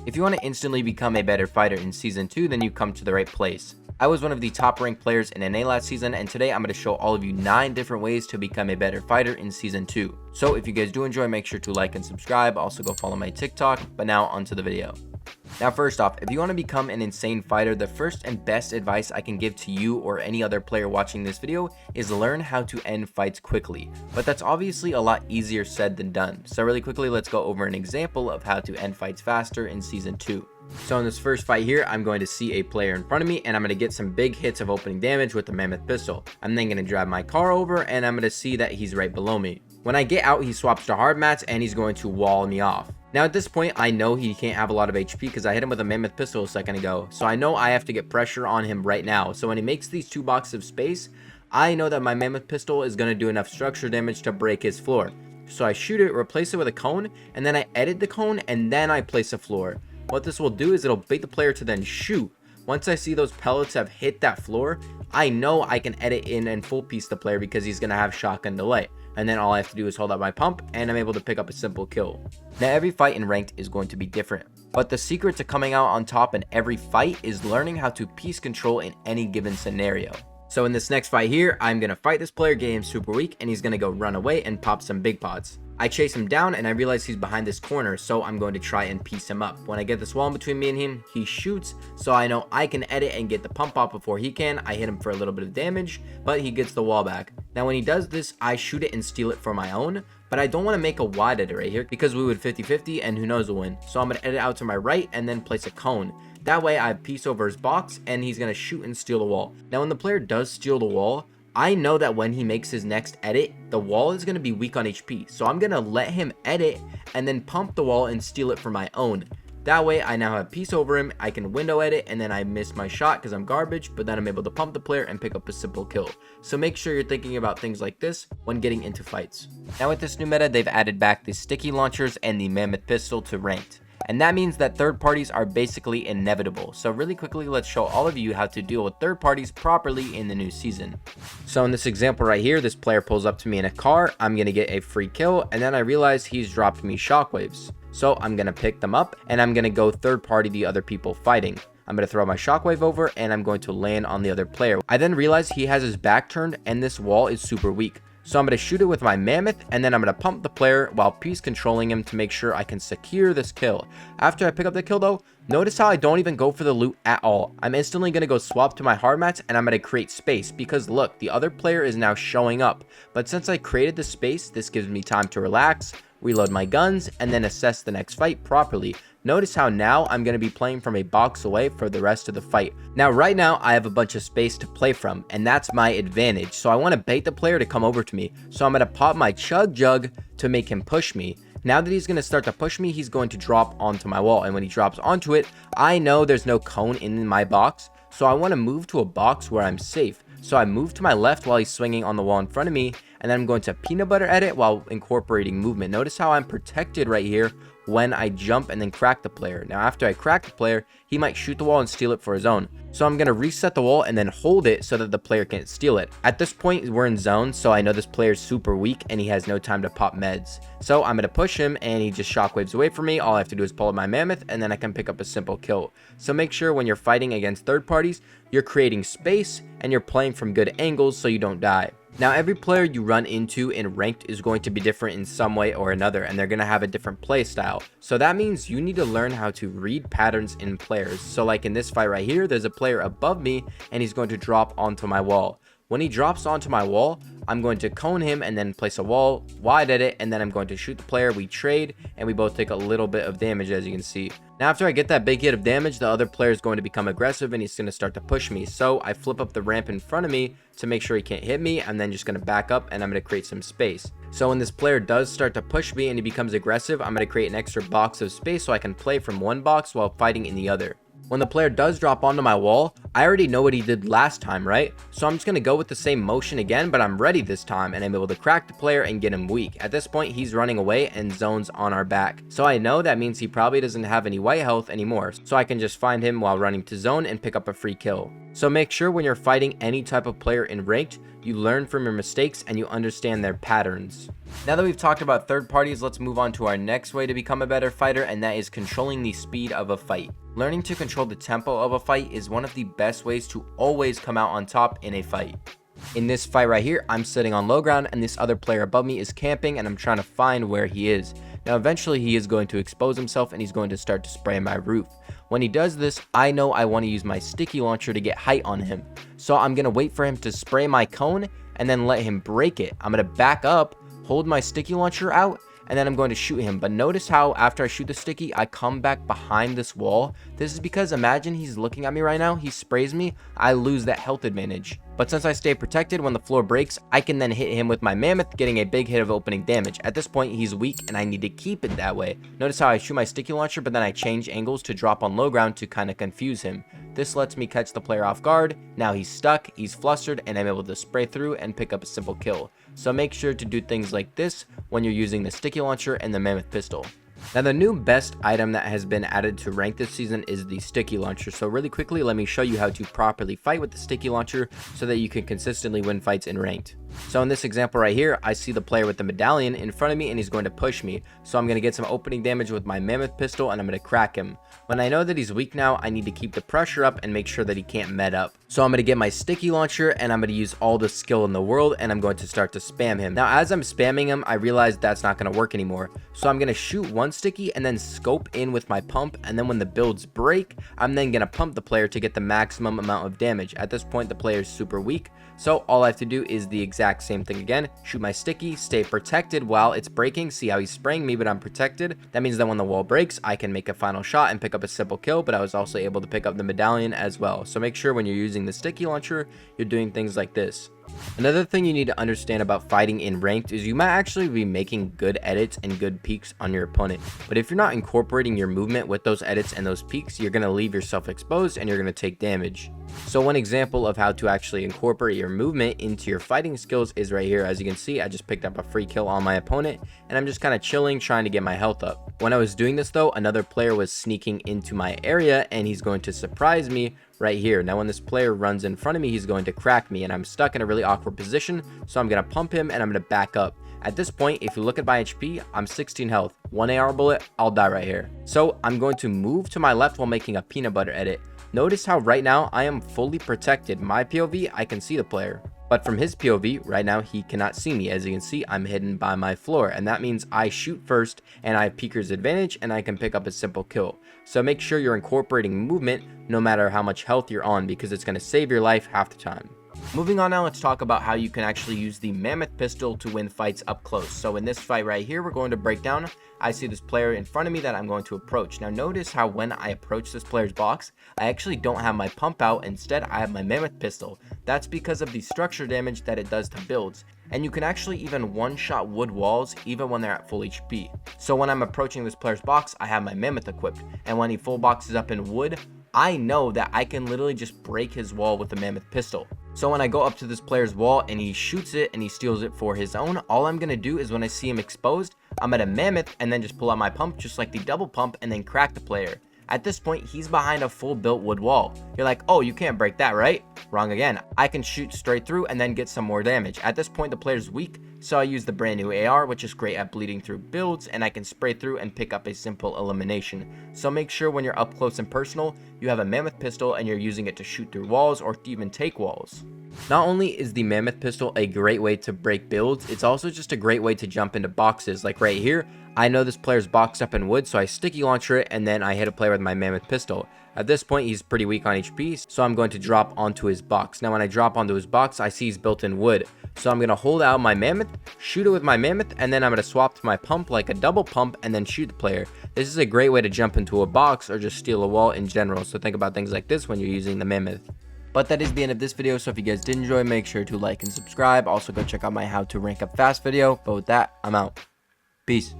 If you want to instantly become a better fighter in Season 2, then you come to the right place. I was one of the top ranked players in NA last season, and today I'm going to show all of you 9 different ways to become a better fighter in Season 2. So if you guys do enjoy, make sure to like and subscribe, also go follow my TikTok, but now onto the video. Now first off, if you want to become an insane fighter, the first and best advice I can give to you or any other player watching this video is learn how to end fights quickly. But that's obviously a lot easier said than done. So really quickly, let's go over an example of how to end fights faster in Season 2. So in this first fight here, I'm going to see a player in front of me and I'm going to get some big hits of opening damage with the Mammoth Pistol. I'm then going to drive my car over and I'm going to see that he's right below me. When I get out, he swaps to hard mats and he's going to wall me off. Now at this point, I know he can't have a lot of HP because I hit him with a Mammoth Pistol a second ago. So I know I have to get pressure on him right now. So when he makes these 2 boxes of space, I know that my Mammoth Pistol is going to do enough structure damage to break his floor. So I shoot it, replace it with a cone, and then I edit the cone and then I place a floor. What this will do is it'll bait the player to then shoot. Once I see those pellets have hit that floor, I know I can edit in and full piece the player because he's going to have shotgun delay. And then all I have to do is hold out my pump and I'm able to pick up a simple kill. Now every fight in ranked is going to be different, but the secret to coming out on top in every fight is learning how to piece control in any given scenario. So in this next fight here, I'm going to fight this player, get him super weak, and he's going to go run away and pop some big pots. I chase him down and I realize he's behind this corner, so I'm going to try and piece him up. When I get this wall in between me and him, he shoots, so I know I can edit and get the pump off before he can. I hit him for a little bit of damage, but he gets the wall back. Now when he does this, I shoot it and steal it for my own, but I don't want to make a wide edit right here because we would 50-50 and who knows will win. So I'm going to edit out to my right and then place a cone. That way I have piece over his box and he's going to shoot and steal the wall. Now when the player does steal the wall, I know that when he makes his next edit, the wall is going to be weak on HP. So I'm going to let him edit and then pump the wall and steal it for my own. That way I now have piece over him, I can window edit, and then I miss my shot because I'm garbage, but then I'm able to pump the player and pick up a simple kill. So make sure you're thinking about things like this when getting into fights. Now with this new meta, they've added back the sticky launchers and the Mammoth Pistol to ranked. And that means that third parties are basically inevitable. So really quickly, let's show all of you how to deal with third parties properly in the new season. So in this example right here, this player pulls up to me in a car. I'm going to get a free kill. And then I realize he's dropped me shockwaves. So I'm going to pick them up and I'm going to go third party the other people fighting. I'm going to throw my shockwave over and I'm going to land on the other player. I then realize he has his back turned and this wall is super weak. So I'm going to shoot it with my Mammoth and then I'm going to pump the player while piece controlling him to make sure I can secure this kill. After I pick up the kill though, notice how I don't even go for the loot at all. I'm instantly going to go swap to my hard mats and I'm going to create space because look, the other player is now showing up. But since I created the space, this gives me time to relax, reload my guns, and then assess the next fight properly. Notice how now I'm going to be playing from a box away for the rest of the fight. Now right now I have a bunch of space to play from and that's my advantage. So I want to bait the player to come over to me. So I'm going to pop my chug jug to make him push me. Now that he's going to start to push me, he's going to drop onto my wall. And when he drops onto it, I know there's no cone in my box. So I want to move to a box where I'm safe. So I move to my left while he's swinging on the wall in front of me. And then I'm going to peanut butter edit while incorporating movement. Notice how I'm protected right here when I jump and then crack the player. Now after I crack the player, he might shoot the wall and steal it for his own. So I'm going to reset the wall and then hold it so that the player can't steal it. At this point, we're in zone, so I know this player is super weak and he has no time to pop meds. So I'm going to push him and he just shockwaves away from me. All I have to do is pull up my Mammoth and then I can pick up a simple kill. So make sure when you're fighting against third parties, you're creating space and you're playing from good angles so you don't die. Now every player you run into in ranked is going to be different in some way or another and they're going to have a different play style. So that means you need to learn how to read patterns in players. So like in this fight right here, there's a player above me and he's going to drop onto my wall. When he drops onto my wall, I'm going to cone him and then place a wall, wide edit, and then I'm going to shoot the player. We trade and we both take a little bit of damage, as you can see. Now after I get that big hit of damage, the other player is going to become aggressive and he's going to start to push me. So I flip up the ramp in front of me to make sure he can't hit me. I'm then just going to back up and I'm going to create some space. So when this player does start to push me and he becomes aggressive, I'm going to create an extra box of space so I can play from one box while fighting in the other. When the player does drop onto my wall, I already know what he did last time, right? So I'm just going to go with the same motion again, but I'm ready this time, and I'm able to crack the player and get him weak. At this point, he's running away and zones on our back. So I know that means he probably doesn't have any white health anymore, so I can just find him while running to zone and pick up a free kill. So make sure when you're fighting any type of player in ranked, you learn from your mistakes and you understand their patterns. Now that we've talked about third parties, let's move on to our next way to become a better fighter, and that is controlling the speed of a fight. Learning to control the tempo of a fight is one of the best ways to always come out on top in a fight. In this fight right here, I'm sitting on low ground and this other player above me is camping and I'm trying to find where he is. Now eventually he is going to expose himself and he's going to start to spray my roof. When he does this, I know I want to use my sticky launcher to get height on him. So I'm going to wait for him to spray my cone and then let him break it. I'm going to back up, hold my sticky launcher out, and then I'm going to shoot him. But notice how after I shoot the sticky, I come back behind this wall. This is because imagine he's looking at me right now, he sprays me, I lose that health advantage. But since I stay protected, when the floor breaks, I can then hit him with my Mammoth, getting a big hit of opening damage. At this point, he's weak and I need to keep it that way. Notice how I shoot my sticky launcher, but then I change angles to drop on low ground to kind of confuse him. This lets me catch the player off guard. Now he's stuck, he's flustered, and I'm able to spray through and pick up a simple kill. So make sure to do things like this when you're using the sticky launcher and the Mammoth Pistol. Now the new best item that has been added to rank this season is the sticky launcher. So really quickly, let me show you how to properly fight with the sticky launcher so that you can consistently win fights in ranked. So in this example right here, I see the player with the medallion in front of me and he's going to push me. So I'm going to get some opening damage with my Mammoth Pistol and I'm going to crack him. When I know that he's weak now, I need to keep the pressure up and make sure that he can't med up. So I'm going to get my sticky launcher and I'm going to use all the skill in the world and I'm going to start to spam him. Now as I'm spamming him, I realize that's not going to work anymore. So I'm going to shoot one sticky and then scope in with my pump, and then when the builds break, I'm then going to pump the player to get the maximum amount of damage. At this point, the player is super weak, so all I have to do is the exact same thing again. Shoot my sticky, stay protected while it's breaking. See how he's spraying me, but I'm protected. That means that when the wall breaks, I can make a final shot and pick up a simple kill, but I was also able to pick up the medallion as well. So make sure when you're using the sticky launcher, you're doing things like this. Another thing you need to understand about fighting in ranked is you might actually be making good edits and good peaks on your opponent, but if you're not incorporating your movement with those edits and those peaks, you're going to leave yourself exposed and you're going to take damage. So one example of how to actually incorporate your movement into your fighting skills is right here. As you can see, I just picked up a free kill on my opponent and I'm just kind of chilling, trying to get my health up. When I was doing this though, another player was sneaking into my area and he's going to surprise me right here. Now when this player runs in front of me, he's going to crack me and I'm stuck in a really awkward position, so I'm going to pump him and I'm going to back up. At this point, if you look at my HP, I'm 16 health. One AR bullet, I'll die right here. So I'm going to move to my left while making a peanut butter edit. Notice how right now I am fully protected. My POV, I can see the player. But from his POV, right now he cannot see me. As you can see, I'm hidden by my floor, and that means I shoot first and I have peeker's advantage and I can pick up a simple kill. So make sure you're incorporating movement no matter how much health you're on, because it's going to save your life half the time. Moving on now, let's talk about how you can actually use the Mammoth Pistol to win fights up close. So in this fight right here, we're going to break down. I see this player in front of me that I'm going to approach. Now notice how when I approach this player's box, I actually don't have my pump out. Instead, I have my Mammoth Pistol. That's because of the structure damage that it does to builds. And you can actually even one-shot wood walls even when they're at full HP. So when I'm approaching this player's box, I have my Mammoth equipped. And when he full boxes up in wood, I know that I can literally just break his wall with the Mammoth Pistol. So when I go up to this player's wall and he shoots it and he steals it for his own, all I'm going to do is when I see him exposed, I'm at a Mammoth and then just pull out my pump just like the double pump and then crack the player. At this point, he's behind a full built wood wall. You're like, oh, you can't break that, right? Wrong again. I can shoot straight through and then get some more damage. At this point, the player's weak, so I use the brand new AR, which is great at bleeding through builds, and I can spray through and pick up a simple elimination. So make sure when you're up close and personal, you have a Mammoth Pistol and you're using it to shoot through walls or to even take walls. Not only is the Mammoth Pistol a great way to break builds, it's also just a great way to jump into boxes. Like right here, I know this player's boxed up in wood, so I sticky launcher it and then I hit a player with my Mammoth Pistol. At this point, he's pretty weak on HP, so I'm going to drop onto his box. Now when I drop onto his box, I see he's built in wood. So I'm going to hold out my Mammoth, shoot it with my Mammoth, and then I'm going to swap to my pump like a double pump and then shoot the player. This is a great way to jump into a box or just steal a wall in general, so think about things like this when you're using the Mammoth. But that is the end of this video, so if you guys did enjoy, make sure to like and subscribe. Also go check out my how to rank up fast video, but with that, I'm out. Peace.